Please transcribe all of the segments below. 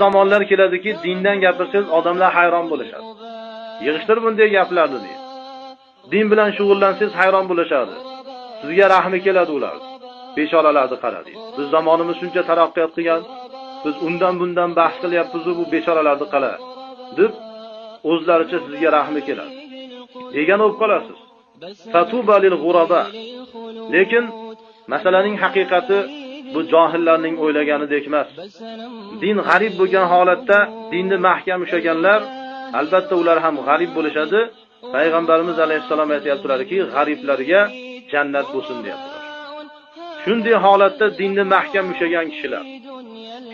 Zamonlar keladiki, dindan gapirsangiz odamlar hayron bo'lishadi. Yig'ishtir bunday gaplarni deydi. Din bilan shug'ullansangiz hayron bo'lishadi. Sizga rahmi keladi ular. Bechoralarni qaradi. Biz zamonimiz shuncha taraqqiyot qilgan, biz undan bundan bahs qilyapmiz, bu bechoralarni qala deb o'zlaricha sizga rahmi keladi. Degan o'p qolasiz. Fatuba lil g'uraba. Lekin masalaning haqiqati bu johillarning o'ylaganidek emas. Din g'arib bo'lgan holatda dinni mahkam ushlaganlar, albatta ular ham g'arib bo'lishadi. Payg'ambarimiz alayhisalom aytayaptilarki, g'ariblarga jannat bo'lsin deyaptilar. Shunday holatda dinni mahkam ushlagan kishilar,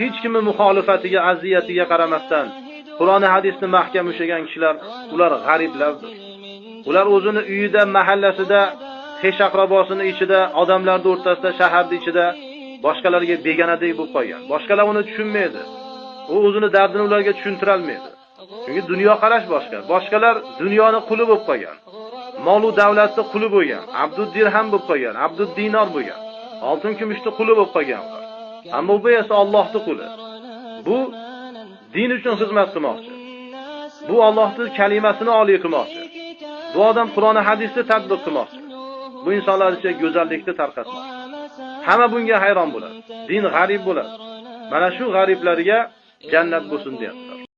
hech kimning muxolifatiga, aziyatiga qaramasdan Qur'on hadisni mahkam ushlagan kishilar, ular g'ariblardir. Ular o'zini uyida, mahallasida, hech aqrabosining ichida, odamlarning o'rtasida, shaharning ichida boshqalarga begonadek bo'lib qolgan. Boshqalar uni tushunmaydi. U o'zini dardini ularga tushuntira olmaydi. Chunki dunyo qarash boshqa. Boshqalar dunyoni quli bo'lib qolgan. Mol va davlatning quli bo'lgan. Abdud dirham bo'lib qolgan, abdud dinor bo'lgan. Oltin kumushning quli bo'lib qolgan ular. Ammo bu esa Allohning quli. Bu din uchun xizmat qilmoqchi. Bu Allohning kalimasini oliy qilmoqchi. Bu odam Qur'on hadisni tadbiq qilmoqchi. Bu insonlar ichiga go'zallikni tarqatmoqchi. Hamma bunga hayron bo'ladi. Din g'arib bo'ladi. Mana shu g'ariblarga jannat bo'lsin deyapti.